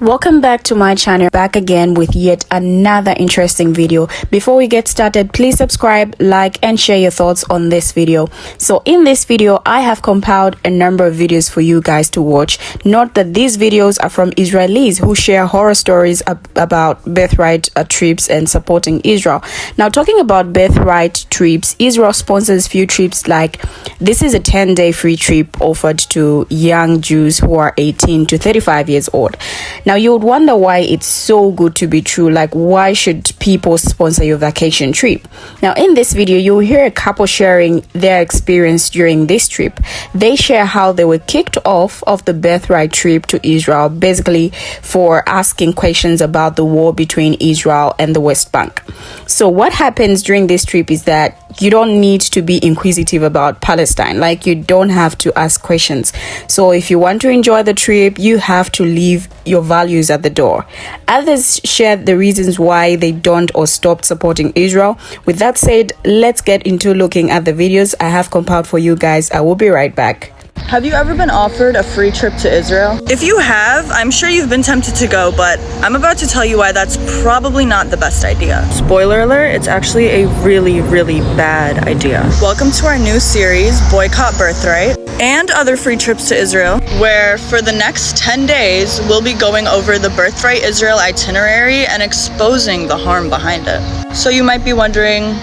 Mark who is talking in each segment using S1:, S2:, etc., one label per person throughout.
S1: Welcome back to my channel, back again with yet another interesting video. Before we get started, please subscribe, like and share your thoughts on this video. So in this video, I have compiled a number of videos for you guys to watch. Note that these videos are from Israelis who share horror stories about birthright trips and supporting Israel. Now, talking about birthright trips, Israel sponsors few trips like this is a 10-day free trip offered to young Jews who are 18 to 35 years old. Now, you would wonder why it's so good to be true. Like, why should people sponsor your vacation trip? Now, in this video, you'll hear a couple sharing their experience during this trip. They share how they were kicked off of the birthright trip to Israel, basically for asking questions about the war between Israel and the West Bank. So what happens during this trip is that you don't need to be inquisitive about Palestine. Like, you don't have to ask questions. So if you want to enjoy the trip, you have to leave your values at the door. Others shared the reasons why they don't or stopped supporting Israel. With that said, let's get into looking at the videos I have compiled for you guys. I will be right back.
S2: Have you ever been offered a free trip to Israel? If you have, I'm sure you've been tempted to go, but I'm about to tell you why that's probably not the best idea. Spoiler alert, it's actually a really, really bad idea. Welcome to our new series, Boycott Birthright, and other free trips to Israel, where for the next 10 days, we'll be going over the Birthright Israel itinerary and exposing the harm behind it. So you might be wondering,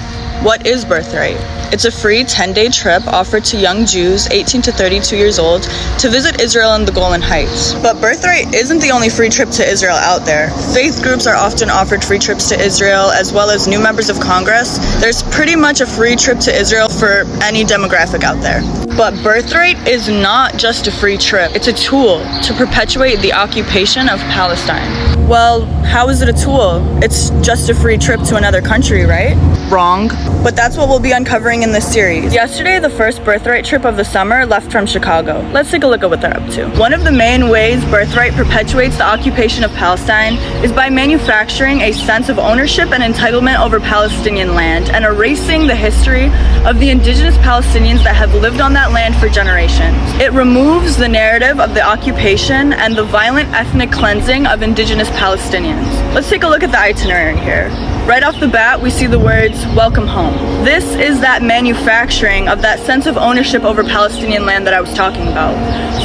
S2: what is Birthright? It's a free 10-day trip offered to young Jews 18 to 32 years old to visit Israel and the Golan Heights. But Birthright isn't the only free trip to Israel out there. Faith groups are often offered free trips to Israel, as well as new members of Congress. There's pretty much a free trip to Israel for any demographic out there. But Birthright is not just a free trip. It's a tool to perpetuate the occupation of Palestine. Well, how is it a tool? It's just a free trip to another country, right? Wrong. But that's what we'll be uncovering in this series. Yesterday, the first Birthright trip of the summer left from Chicago. Let's take a look at what they're up to. One of the main ways Birthright perpetuates the occupation of Palestine is by manufacturing a sense of ownership and entitlement over Palestinian land and erasing the history of the indigenous Palestinians that have lived on that land for generations. It removes the narrative of the occupation and the violent ethnic cleansing of indigenous Palestinians. Let's take a look at the itinerary here. Right off the bat, we see the words, welcome home. This is that manufacturing of that sense of ownership over Palestinian land that I was talking about.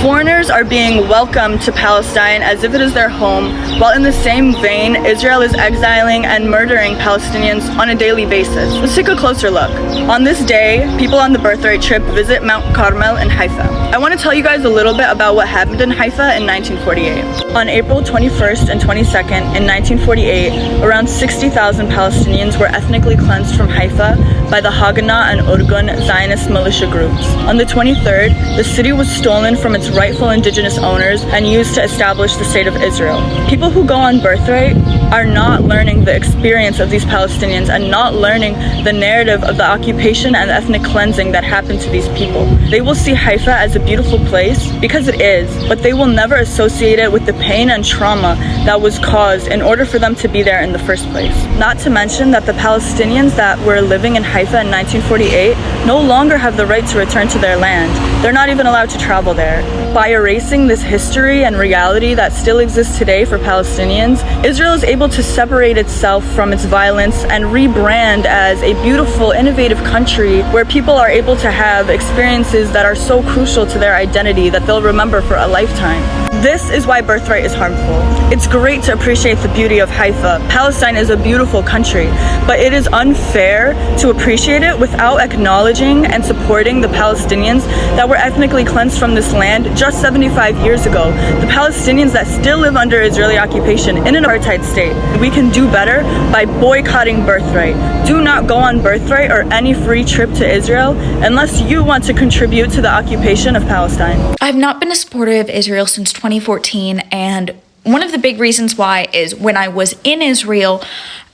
S2: Foreigners are being welcomed to Palestine as if it is their home, while in the same vein, Israel is exiling and murdering Palestinians on a daily basis. Let's take a closer look. On this day, people on the Birthright trip visit Mount Carmel in Haifa. I want to tell you guys a little bit about what happened in Haifa in 1948. On April 21st and 22nd in 1948, around 60,000 Palestinians were ethnically cleansed from Haifa by the Haganah and Urgun Zionist militia groups. On the 23rd, the city was stolen from its rightful indigenous owners and used to establish the state of Israel. People who go on Birthright are not learning the experience of these Palestinians and not learning the narrative of the occupation and ethnic cleansing that happened to these people. They will see Haifa as a beautiful place because it is, but they will never associate it with the pain and trauma that was caused in order for them to be there in the first place. Not to mention that the Palestinians that were living in Haifa in 1948 no longer have the right to return to their land. They're not even allowed to travel there. By erasing this history and reality that still exists today for Palestinians, Israel is able to separate itself from its violence and rebrand as a beautiful, innovative country where people are able to have experiences that are so crucial to their identity that they'll remember for a lifetime. This is why Birthright is harmful. It's great to appreciate the beauty of Haifa. Palestine is a beautiful country, but it is unfair to appreciate it without acknowledging and supporting the Palestinians that were ethnically cleansed from this land just 75 years ago. The Palestinians that still live under Israeli occupation in an apartheid state. We can do better by boycotting Birthright. Do not go on Birthright or any free trip to Israel unless you want to contribute to the occupation of Palestine.
S3: I've not been a supporter of Israel since 2014, and one of the big reasons why is when I was in Israel,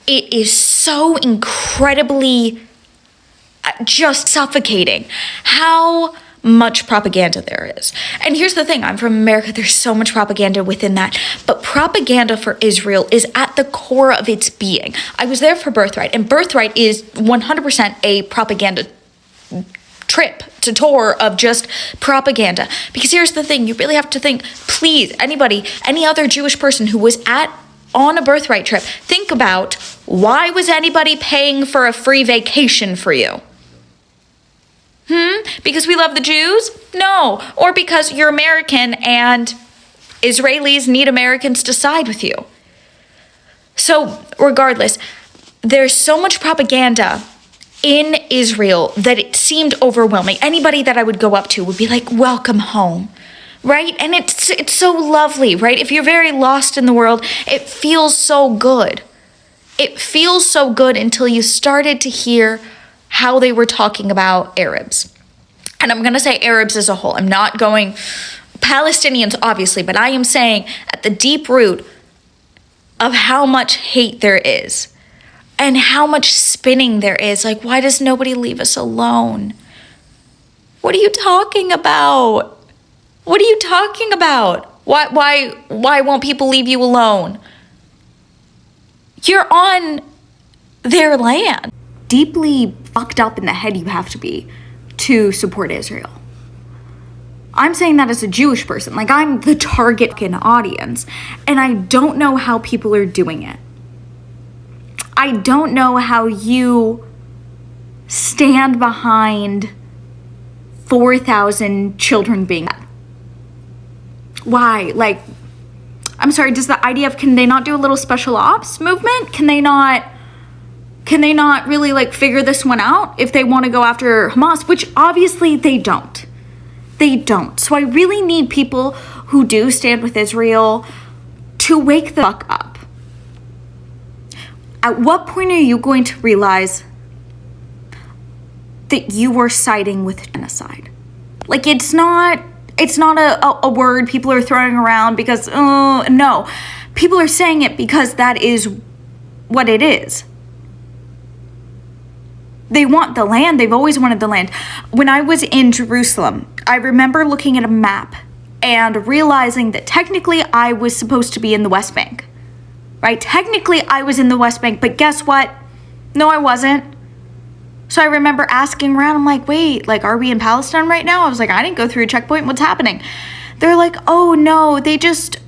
S3: it is so incredibly just suffocating how much propaganda there is. And here's the thing, I'm from America, there's so much propaganda within that, but propaganda for Israel is at the core of its being. I was there for Birthright, and Birthright is 100% a propaganda trip to tour of just propaganda. Because here's the thing, you really have to think, please, anybody, any other Jewish person who was on a Birthright trip, think about, why was anybody paying for a free vacation for you? Because we love the Jews? No. Or because you're American and Israelis need Americans to side with you. So regardless, there's so much propaganda in Israel that it seemed overwhelming. Anybody that I would go up to would be like, welcome home, right? And it's so lovely, right? If you're very lost in the world, it feels so good. It feels so good until you started to hear how they were talking about Arabs. And I'm going to say Arabs as a whole. I'm not going Palestinians, obviously, but I am saying at the deep root of how much hate there is and how much spinning there is. Like, why does nobody leave us alone? What are you talking about? What are you talking about? Why won't people leave you alone? You're on their land. Deeply fucked up in the head you have to be to support Israel. I'm saying that as a Jewish person. Like, I'm the target audience, and I don't know how people are doing it. I don't know how you stand behind 4,000 children being dead. Why? Like, I'm sorry, does the idea of, can they not do a little special ops movement? Can they not really like figure this one out if they want to go after Hamas, which obviously they don't. They don't. So I really need people who do stand with Israel to wake the fuck up. At what point are you going to realize that you were siding with genocide? Like, it's not a word people are throwing around because, no. People are saying it because that is what it is. They want the land. They've always wanted the land. When I was in Jerusalem, I remember looking at a map and realizing that technically I was supposed to be in the West Bank, right? Technically I was in the West Bank, but guess what? No, I wasn't. So I remember asking around, I'm like, wait, like, are we in Palestine right now? I was like, I didn't go through a checkpoint. What's happening? They're like, oh no, they just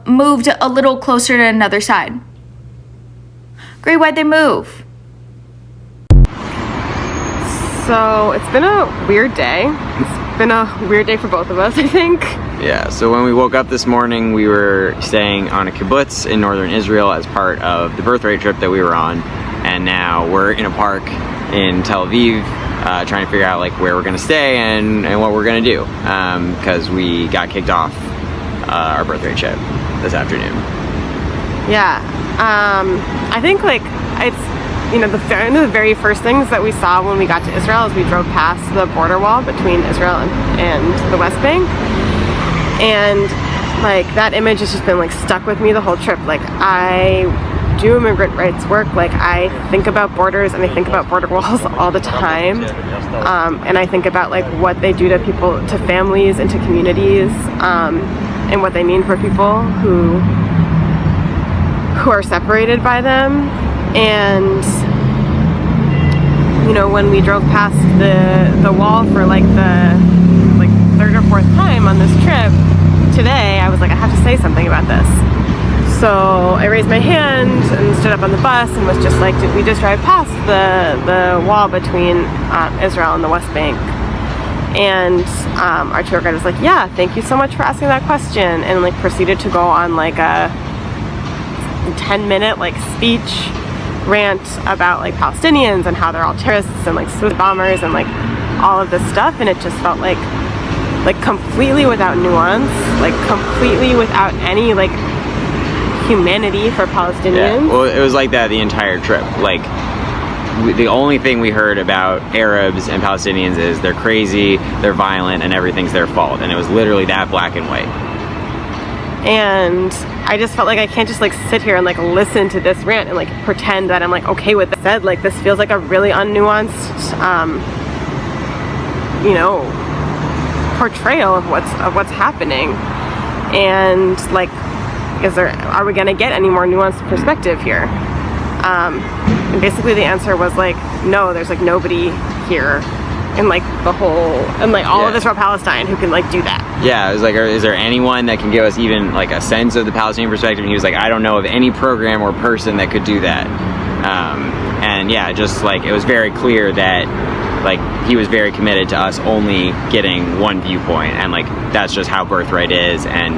S3: moved a little closer to another side. Great, why'd they move?
S4: So it's been a weird day. It's been a weird day for both of us, I think.
S5: Yeah, so when we woke up this morning, we were staying on a kibbutz in northern Israel as part of the Birthright trip that we were on. And now we're in a park in Tel Aviv, trying to figure out like where we're gonna stay and what we're gonna do. Because we got kicked off our Birthright trip this afternoon.
S4: Yeah, I think like it's, you know, one of the very first things that we saw when we got to Israel is we drove past the border wall between Israel and the West Bank. And like that image has just been like stuck with me the whole trip. Like, I do immigrant rights work. Like, I think about borders and I think about border walls all the time. And I think about like what they do to people, to families and to communities, and what they mean for people who are separated by them. And you know, when we drove past the wall for like the third or fourth time on this trip today, I was like, I have to say something about this. So I raised my hand and stood up on the bus and was just like, did we just drive past the wall between Israel and the West Bank? And our tour guide was like, yeah, thank you so much for asking that question, and like proceeded to go on like a 10-minute like speech rant about like Palestinians and how they're all terrorists and like suicide bombers and like all of this stuff. And it just felt like completely without nuance, like completely without any like humanity for Palestinians.
S5: Yeah, well, it was like that the entire trip. Like, the only thing we heard about Arabs and Palestinians is they're crazy, they're violent, and everything's their fault. And it was literally that black and white.
S4: And I just felt like I can't just like sit here and like listen to this rant and like pretend that I'm like okay with it. Said, like, this feels like a really unnuanced you know, portrayal of what's happening. And like, are we gonna get any more nuanced perspective here? And basically the answer was like, no, there's like nobody here in like the whole, and like all of
S5: Yeah.
S4: Israel Palestine who can like do that.
S5: Yeah, it was like, is there anyone that can give us even like a sense of the Palestinian perspective? And he was like, I don't know of any program or person that could do that. And yeah, just like it was very clear that like he was very committed to us only getting one viewpoint, and like that's just how Birthright is, and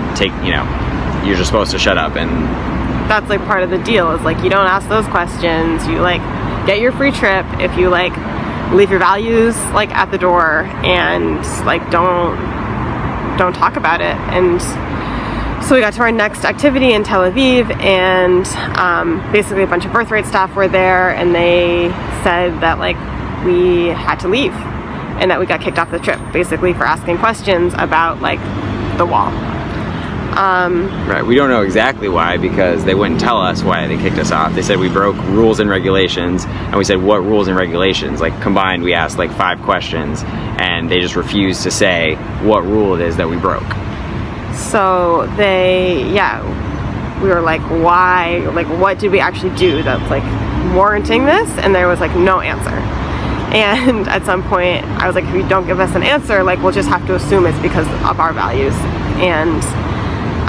S5: you're just supposed to shut up. And
S4: That's like part of the deal, is like you don't ask those questions, you like get your free trip if you like leave your values like at the door, and like don't talk about it. And so we got to our next activity in Tel Aviv, and basically a bunch of Birthright staff were there, and they said that like we had to leave and that we got kicked off the trip basically for asking questions about like the wall.
S5: right, we don't know exactly why, because they wouldn't tell us why they kicked us off. They said we broke rules and regulations, and we said, what rules and regulations? Like combined, we asked like 5 questions, and they just refused to say what rule it is that we broke.
S4: So we were like, why, like what did we actually do that's like warranting this? And there was like no answer. And at some point I was like, if you don't give us an answer, like we'll just have to assume it's because of our values. And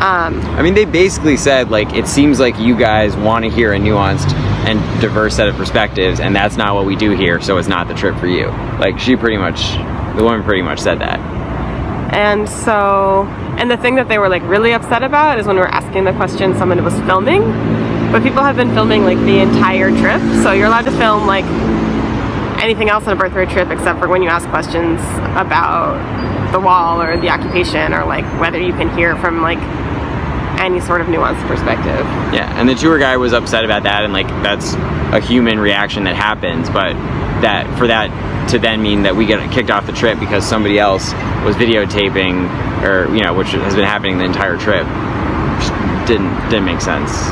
S5: I mean, they basically said, like, it seems like you guys want to hear a nuanced and diverse set of perspectives, and that's not what we do here, so it's not the trip for you. Like, the woman pretty much said that.
S4: And the thing that they were like really upset about is when we were asking the question, someone was filming, but people have been filming like the entire trip, so you're allowed to film like anything else on a Birthright trip except for when you ask questions about the wall or the occupation, or like whether you can hear from like any sort of nuanced perspective.
S5: Yeah, and the tour guide was upset about that, and like that's a human reaction that happens, but for that to then mean that we get kicked off the trip because somebody else was videotaping, or which has been happening the entire trip, just didn't make sense.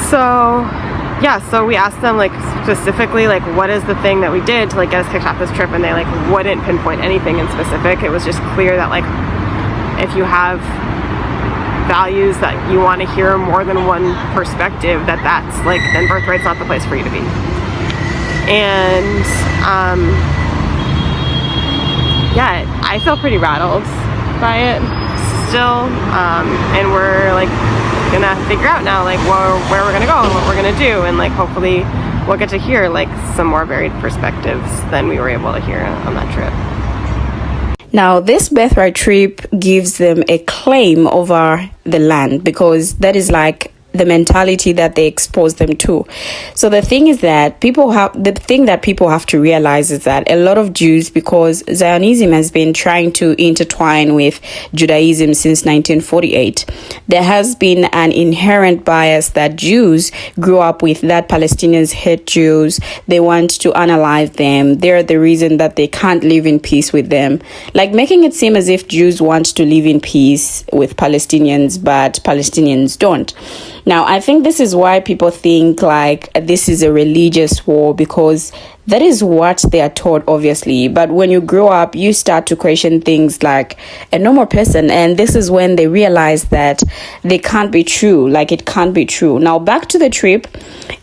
S4: So we asked them like specifically like what is the thing that we did to like get us kicked off this trip, and they like wouldn't pinpoint anything in specific. It was just clear that like if you have values that you want to hear more than one perspective, that's like then Birthright's not the place for you to be. And I feel pretty rattled by it still, and we're like gonna figure out now like where we're gonna go and what we're gonna do, and like hopefully we'll get to hear like some more varied perspectives than we were able to hear on that trip.
S1: Now, this Birthright trip gives them a claim over the land, because that is like the mentality that they expose them to. So the thing that people have to realize is that a lot of Jews, because Zionism has been trying to intertwine with Judaism since 1948, there has been an inherent bias that Jews grew up with, that Palestinians hate Jews, they want to analyze them, they're the reason that they can't live in peace with them, like making it seem as if Jews want to live in peace with Palestinians, but Palestinians don't. Now, I think this is why people think like this is a religious war, because that is what they are taught, obviously. But when you grow up, you start to question things like a normal person. And this is when they realize that they can't be true, like it can't be true. Now, back to the trip.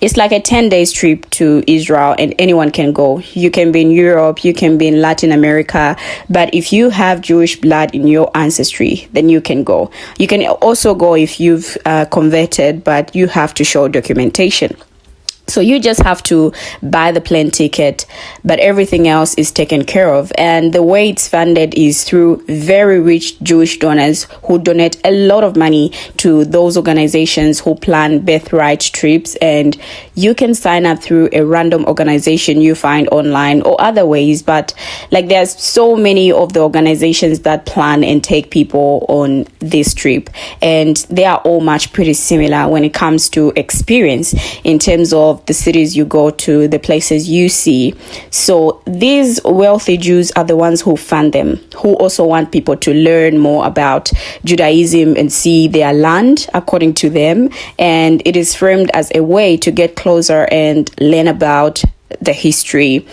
S1: It's like a 10 days trip to Israel, and anyone can go. You can be in Europe, you can be in Latin America, but if you have Jewish blood in your ancestry, then you can go. You can also go if you've converted, but you have to show documentation. So you just have to buy the plane ticket, but everything else is taken care of. And the way it's funded is through very rich Jewish donors who donate a lot of money to those organizations who plan Birthright trips. And you can sign up through a random organization you find online or other ways. But like there's so many of the organizations that plan and take people on this trip. And they are all much pretty similar when it comes to experience in terms of the cities you go to, the places you see. So these wealthy Jews are the ones who fund them, who also want people to learn more about Judaism and see their land according to them. And it is framed as a way to get closer and learn about their history,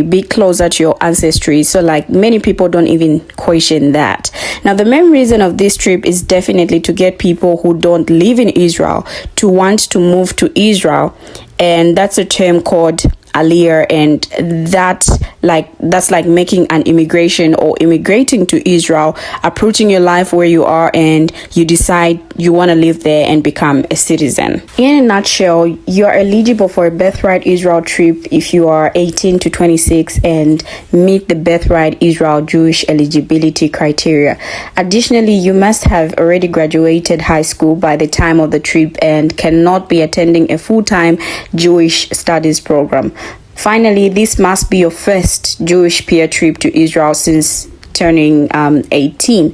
S1: be closer to your ancestry. So like many people don't even question that. Now, the main reason of this trip is definitely to get people who don't live in Israel to want to move to Israel. And that's a term called aliyah, and that that's like making an immigration or immigrating to Israel, uprooting your life where you are, and you decide you want to live there and become a citizen. In a nutshell, you are eligible for a Birthright Israel trip if you are 18 to 26 and meet the Birthright Israel Jewish eligibility criteria. Additionally, you must have already graduated high school by the time of the trip and cannot be attending a full-time Jewish studies program. Finally, this must be your first Jewish peer trip to Israel since turning 18.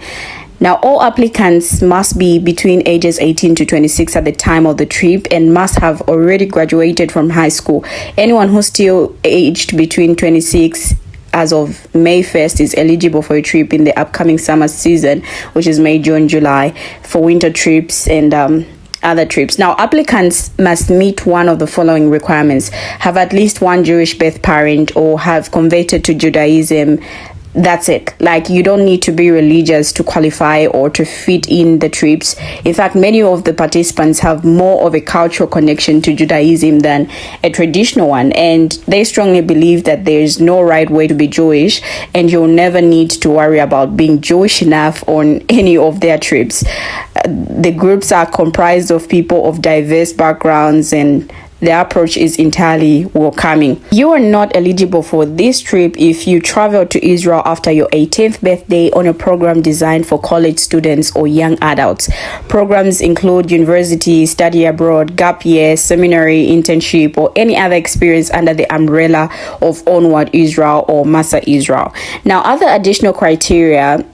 S1: Now, all applicants must be between ages 18 to 26 at the time of the trip and must have already graduated from high school. Anyone who's still aged between 26 as of May 1st is eligible for a trip in the upcoming summer season, which is May, June, July, for winter trips and other trips. Now, applicants must meet one of the following requirements: have at least one Jewish birth parent or have converted to Judaism. That's it. Like, you don't need to be religious to qualify or to fit in the trips. In fact, many of the participants have more of a cultural connection to Judaism than a traditional one, and they strongly believe that there is no right way to be Jewish, and you'll never need to worry about being Jewish enough on any of their trips. The groups are comprised of people of diverse backgrounds, and the approach is entirely welcoming. You are not eligible for this trip if you travel to Israel after your 18th birthday on a program designed for college students or young adults. Programs include university, study abroad, gap year, seminary, internship, or any other experience under the umbrella of Onward Israel or Masa Israel. Now, other additional criteria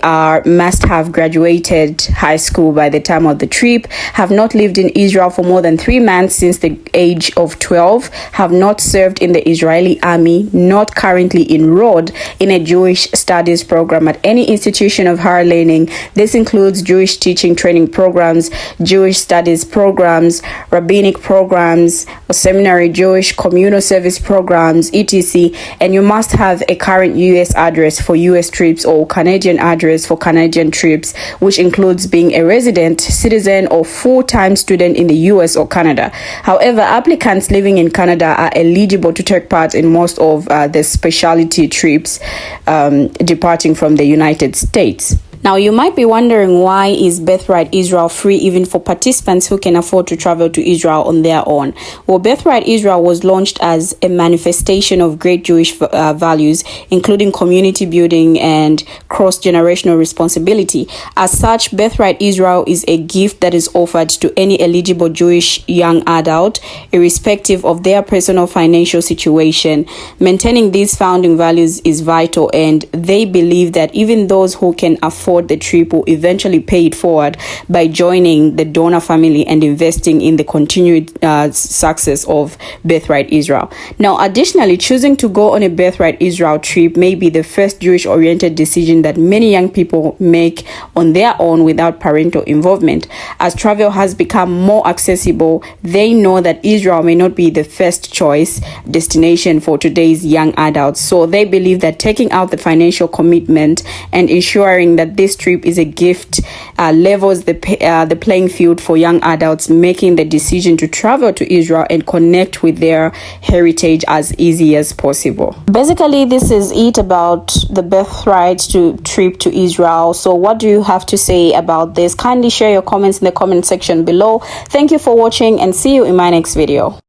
S1: are must have graduated high school by the time of the trip, have not lived in Israel for more than 3 months since the age of 12, have not served in the Israeli army, not currently enrolled in a Jewish studies program at any institution of higher learning. This includes Jewish teaching training programs, Jewish studies programs, rabbinic programs, or seminary, Jewish communal service programs, etc. And you must have a current U.S. address for U.S. trips or Canadian address for Canadian trips, which includes being a resident, citizen, or full-time student in the US or Canada. However, applicants living in Canada are eligible to take part in most of the specialty trips departing from the United States. Now, you might be wondering, why is Birthright Israel free even for participants who can afford to travel to Israel on their own? Well, Birthright Israel was launched as a manifestation of great Jewish values, including community building and cross-generational responsibility. As such, Birthright Israel is a gift that is offered to any eligible Jewish young adult, irrespective of their personal financial situation. Maintaining these founding values is vital, and they believe that even those who can afford the trip will eventually pay it forward by joining the donor family and investing in the continued success of Birthright Israel. Now, additionally, choosing to go on a Birthright Israel trip may be the first Jewish-oriented decision that many young people make on their own without parental involvement. As travel has become more accessible, they know that Israel may not be the first choice destination for today's young adults. So they believe that taking out the financial commitment and ensuring that this trip is a gift levels the playing field for young adults, making the decision to travel to Israel and connect with their heritage as easy as possible. Basically, this is it about the Birthright trip to Israel. So what do you have to say about this? Kindly share your comments in the comment section below. Thank you for watching, and see you in my next video.